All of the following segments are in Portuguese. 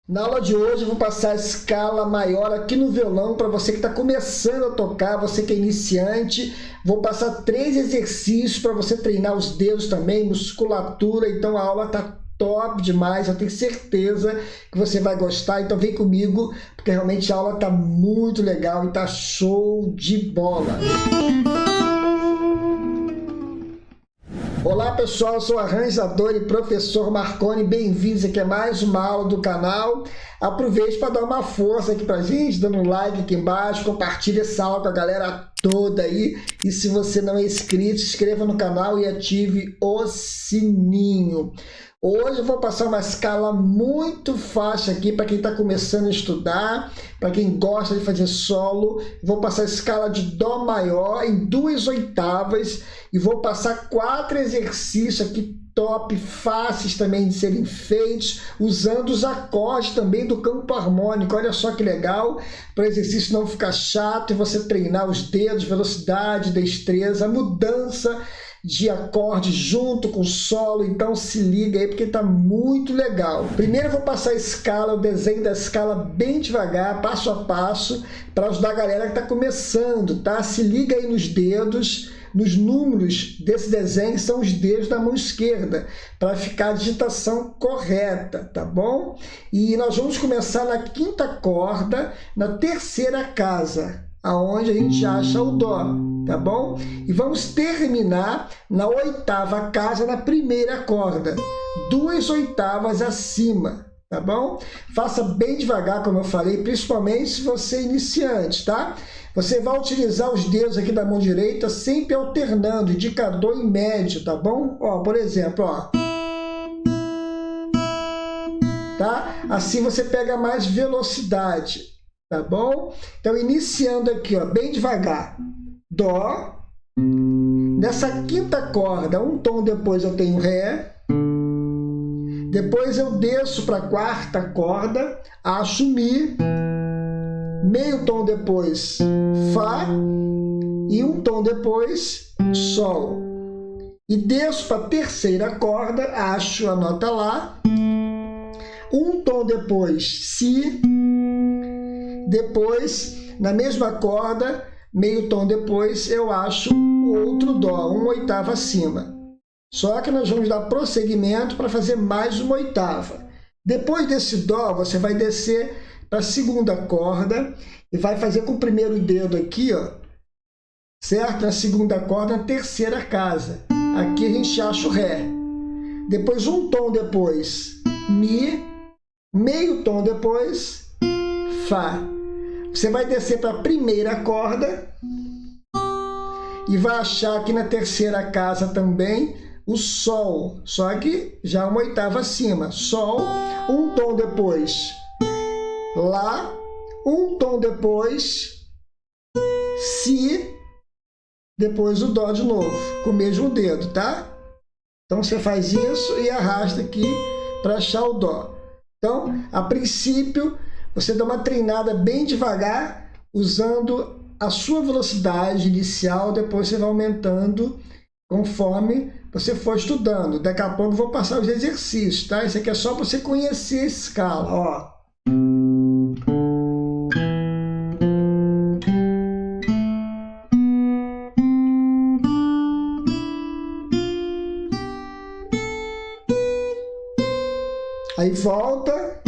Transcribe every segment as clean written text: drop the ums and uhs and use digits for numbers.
Na aula de hoje eu vou passar a escala maior aqui no violão para você que está começando a tocar, você que é iniciante. Vou passar 3 exercícios para você treinar os dedos também, musculatura. Então a aula está top demais, eu tenho certeza que você vai gostar. Então vem comigo, porque realmente a aula está muito legal e está show de bola. Olá pessoal, eu sou o arranjador e professor Marconi, bem-vindos aqui a mais uma aula do canal. Aproveite para dar uma força aqui pra gente, dando um like aqui embaixo, compartilhe essa aula com a galera toda aí. E se você não é inscrito, se inscreva no canal e ative o sininho. Hoje eu vou passar uma escala muito fácil aqui para quem está começando a estudar, para quem gosta de fazer solo. Vou passar a escala de Dó maior em 2 oitavas e vou passar 4 exercícios aqui top, fáceis também de serem feitos, usando os acordes também do campo harmônico. Olha só que legal, para o exercício não ficar chato e você treinar os dedos, velocidade, destreza, mudança de acorde junto com o solo. Então se liga aí porque está muito legal. Primeiro eu vou passar a escala, o desenho da escala bem devagar, passo a passo, para ajudar a galera que está começando, tá? Se liga aí nos dedos, nos números desse desenho, que são os dedos da mão esquerda, para ficar a digitação correta, tá bom? E nós vamos começar na 5ª corda, na 3ª casa, aonde a gente acha o Dó, tá bom? E vamos terminar na 8ª casa, na 1ª corda, 2 oitavas acima, tá bom? Faça bem devagar, como eu falei, principalmente se você é iniciante, tá? Você vai utilizar os dedos aqui da mão direita, sempre alternando, indicador e médio, tá bom? Ó, por exemplo, ó. Tá? Assim você pega mais velocidade, tá bom? Então, iniciando aqui, ó, bem devagar. Dó. Nessa 5ª corda, um tom depois eu tenho Ré. Depois eu desço para a 4ª corda, acho Mi. Meio tom depois, Fá. E um tom depois, Sol. E desço para a 3ª corda, acho a nota Lá. Um tom depois, Si. Depois, na mesma corda, meio tom depois, eu acho outro Dó, 1 oitava acima. Só que nós vamos dar prosseguimento para fazer mais 1 oitava. Depois desse Dó, você vai descer para a 2ª corda e vai fazer com o primeiro dedo aqui, ó, certo? Na 2ª corda, na 3ª casa. Aqui a gente acha o Ré. Depois, um tom depois, Mi. Meio tom depois, Fá. Você vai descer para a 1ª corda e vai achar aqui na 3ª casa também o Sol, só que já 1 oitava acima. Sol, um tom depois, Lá, um tom depois, Si, depois o Dó de novo, com o mesmo dedo, tá? Então você faz isso e arrasta aqui para achar o Dó. Então, a princípio, você dá uma treinada bem devagar, usando a sua velocidade inicial, depois você vai aumentando conforme você for estudando. Daqui a pouco eu vou passar os exercícios, tá? Isso aqui é só para você conhecer a escala, ó. Aí volta.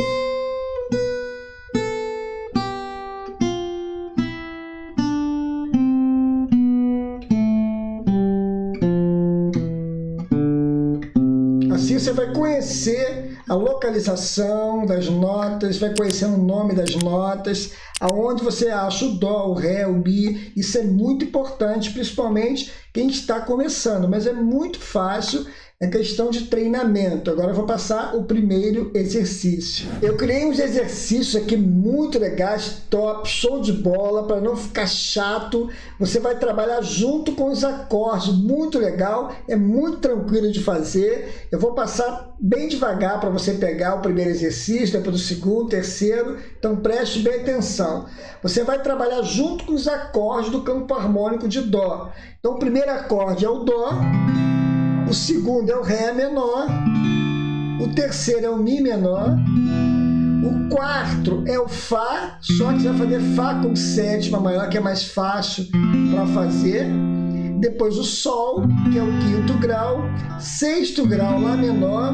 Assim você vai conhecer a localização das notas, vai conhecer o nome das notas, aonde você acha o Dó, o Ré, o Mi. Isso é muito importante, principalmente quem está começando, mas é muito fácil. É questão de treinamento. Agora eu vou passar o primeiro exercício. Eu criei uns exercícios aqui muito legais, top, show de bola, para não ficar chato. Você vai trabalhar junto com os acordes, muito legal, é muito tranquilo de fazer. Eu vou passar bem devagar para você pegar o primeiro exercício, depois o segundo, terceiro. Então preste bem atenção. Você vai trabalhar junto com os acordes do campo harmônico de Dó. Então o primeiro acorde é o Dó. O segundo é o Ré menor, o terceiro é o Mi menor, O quarto é o Fá, só que você vai fazer Fá com sétima maior, que é mais fácil para fazer. Depois o Sol, que é o quinto grau, sexto grau, Lá menor,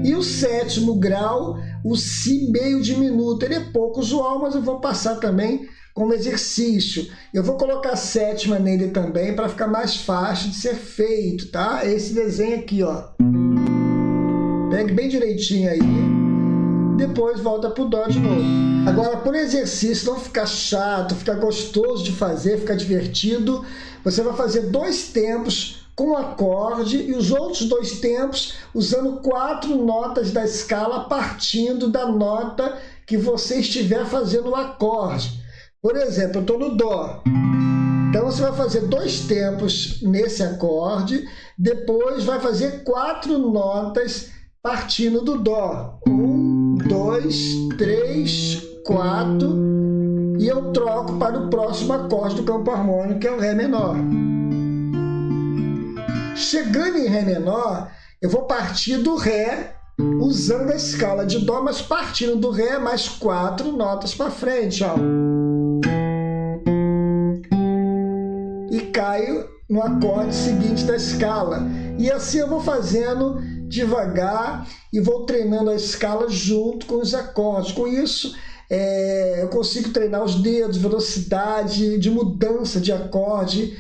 e o sétimo grau, o Si meio diminuto. Ele é pouco usual, mas eu vou passar também como exercício. Eu vou colocar a sétima nele também para ficar mais fácil de ser feito, tá? Esse desenho aqui, ó. Pegue bem direitinho aí. Depois volta pro Dó de novo. Agora, por exercício, não ficar chato, ficar gostoso de fazer, ficar divertido, você vai fazer 2 tempos com acorde e os outros 2 tempos usando 4 notas da escala partindo da nota que você estiver fazendo o acorde. Por exemplo, eu estou no Dó. Então, você vai fazer 2 tempos nesse acorde, depois vai fazer 4 notas partindo do Dó. 1, 2, 3, 4, e eu troco para o próximo acorde do campo harmônico, que é o Ré menor. Chegando em Ré menor, eu vou partir do Ré, usando a escala de Dó, mas partindo do Ré, mais 4 notas para frente, ó. E caio no acorde seguinte da escala. E assim eu vou fazendo devagar e vou treinando a escala junto com os acordes. Com isso, eu consigo treinar os dedos, velocidade de mudança de acorde,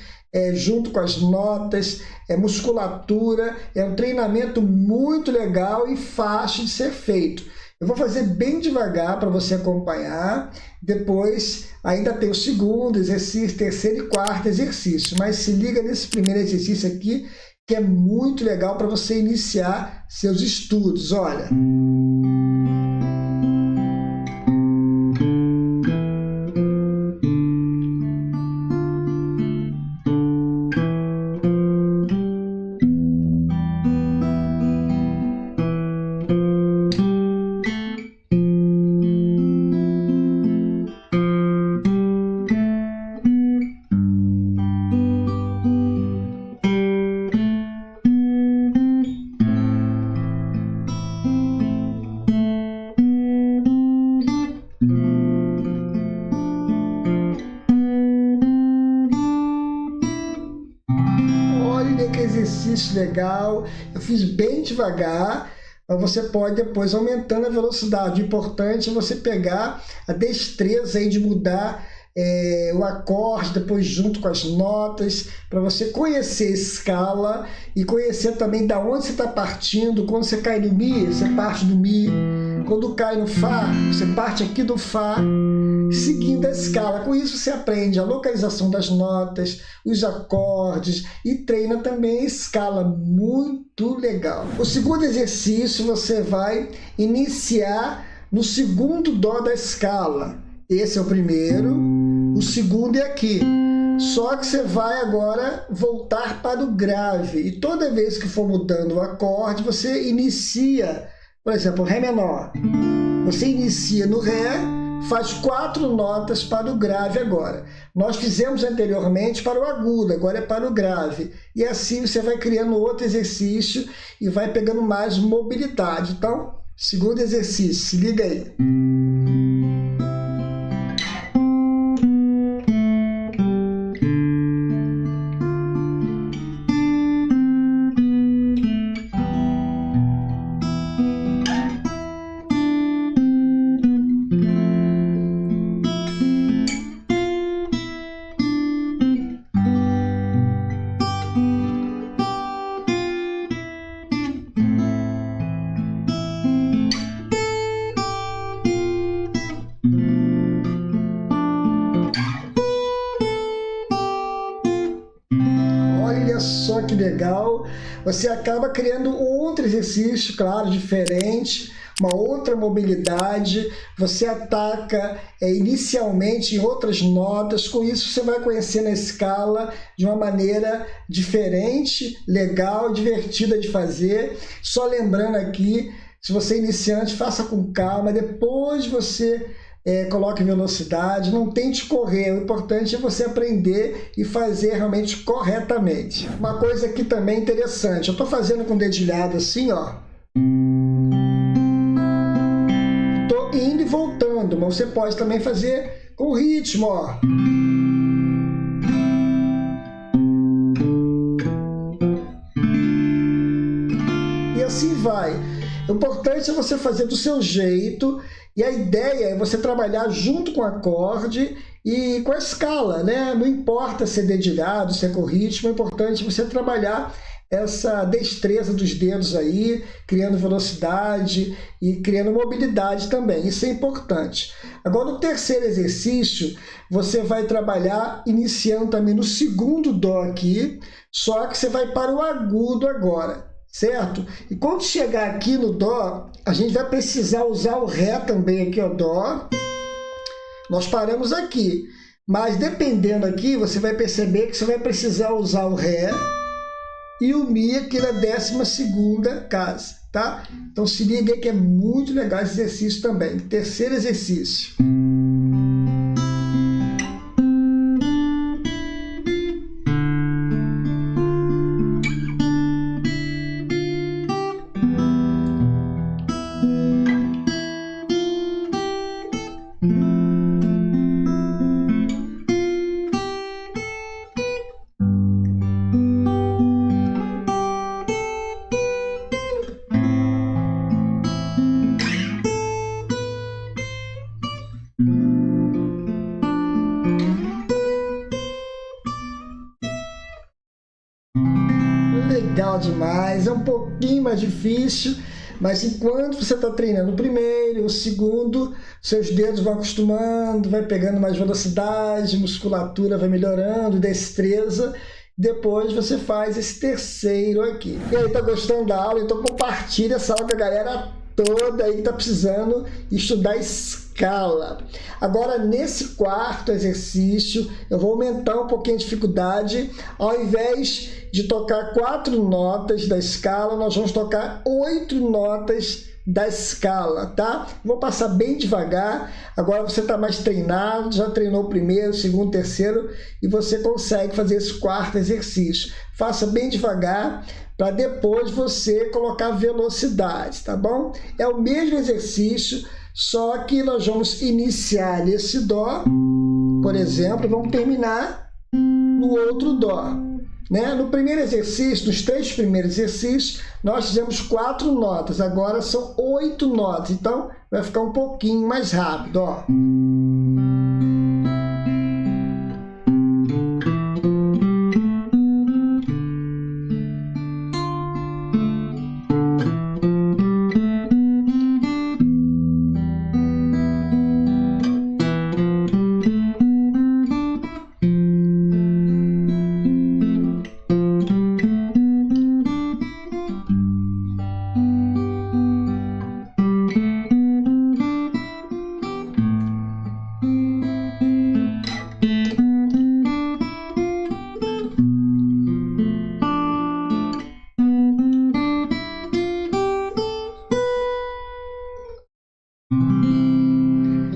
junto com as notas, musculatura. É um treinamento muito legal e fácil de ser feito. Eu vou fazer bem devagar para você acompanhar. Depois ainda tem o segundo exercício, terceiro e quarto exercício. Mas se liga nesse primeiro exercício aqui, que é muito legal para você iniciar seus estudos. Olha. Exercício legal, eu fiz bem devagar, mas você pode depois aumentando a velocidade. O importante é você pegar a destreza aí de mudar o acorde, depois junto com as notas, para você conhecer a escala e conhecer também da onde você está partindo. Quando você cai no Mi, você parte do Mi. Quando cai no Fá, você parte aqui do Fá, seguindo a escala. Com isso você aprende a localização das notas, os acordes e treina também a escala. Muito legal. O segundo exercício você vai iniciar no segundo Dó da escala. Esse é o primeiro, o segundo é aqui. Só que você vai agora voltar para o grave. E toda vez que for mudando o acorde, você inicia, por exemplo, Ré menor. Você inicia no Ré, faz 4 notas para o grave agora. Nós fizemos anteriormente para o agudo, agora é para o grave. E assim você vai criando outro exercício e vai pegando mais mobilidade. Então, segundo exercício, se liga aí. Olha só que legal, você acaba criando outro exercício, claro, diferente, uma outra mobilidade, você ataca inicialmente em outras notas, com isso você vai conhecendo a escala de uma maneira diferente, legal, divertida de fazer. Só lembrando aqui, se você é iniciante, faça com calma, depois você coloque velocidade, não tente correr, o importante é você aprender e fazer realmente corretamente. Uma coisa aqui também interessante, eu estou fazendo com o dedilhado assim, ó. Estou indo e notando, mas você pode também fazer com ritmo, ó. E assim vai. O importante é você fazer do seu jeito, e a ideia é você trabalhar junto com o acorde e com a escala, né? Não importa se é dedilhado, se é com ritmo, é importante você trabalhar essa destreza dos dedos aí, criando velocidade e criando mobilidade também. Isso é importante. Agora, no terceiro exercício, você vai trabalhar iniciando também no segundo dó aqui, só que você vai para o agudo agora, certo? E quando chegar aqui no dó, a gente vai precisar usar o ré também aqui, ó, dó. Nós paramos aqui, mas dependendo aqui, você vai perceber que você vai precisar usar o ré e o mi aqui na 12ª casa, tá? Então se liga aí que é muito legal esse exercício também. Terceiro exercício. Legal demais, é um pouquinho mais difícil, mas enquanto você está treinando o primeiro, o segundo, seus dedos vão acostumando, vai pegando mais velocidade, musculatura vai melhorando, destreza. Depois você faz esse terceiro aqui. E aí, tá gostando da aula? Então compartilha essa aula com a galera toda aí que tá precisando estudar escala. Agora, nesse quarto exercício, eu vou aumentar um pouquinho a dificuldade. Ao invés de tocar 4 notas da escala, nós vamos tocar 8 notas da escala, tá? Vou passar bem devagar. Agora você está mais treinado, já treinou o primeiro, segundo, terceiro, e você consegue fazer esse quarto exercício. Faça bem devagar, para depois você colocar velocidade, tá bom? É o mesmo exercício, só que nós vamos iniciar nesse dó, por exemplo, e vamos terminar no outro dó. Né? No primeiro exercício, nos 3 primeiros exercícios, nós fizemos 4 notas, agora são 8 notas, então vai ficar um pouquinho mais rápido, ó.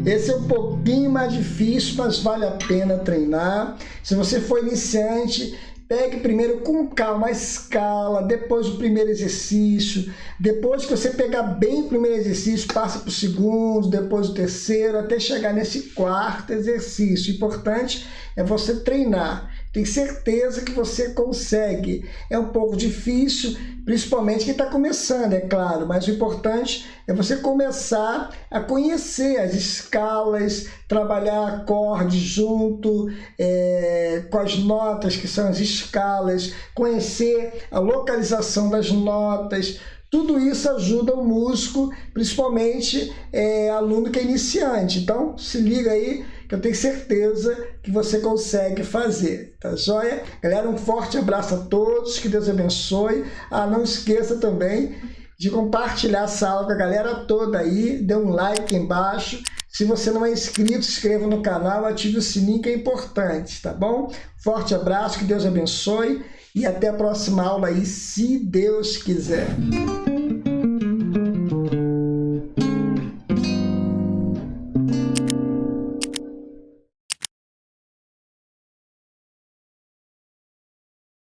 Esse é um pouquinho mais difícil, mas vale a pena treinar. Se você for iniciante, pegue primeiro com calma a escala, depois o primeiro exercício. Depois que você pegar bem o primeiro exercício, passa para o segundo, depois o terceiro, até chegar nesse quarto exercício. O importante é você treinar. Tem certeza que você consegue. É um pouco difícil, principalmente quem está começando, é claro, mas o importante é você começar a conhecer as escalas, trabalhar acordes junto com as notas, que são as escalas, conhecer a localização das notas. Tudo isso ajuda o músico, principalmente aluno que é iniciante. Então, se liga aí, que eu tenho certeza que você consegue fazer, tá joia? Galera, um forte abraço a todos, que Deus abençoe. Não esqueça também de compartilhar essa aula com a galera toda aí, dê um like aqui embaixo. Se você não é inscrito, se inscreva no canal, ative o sininho que é importante, tá bom? Forte abraço, que Deus abençoe e até a próxima aula aí, se Deus quiser.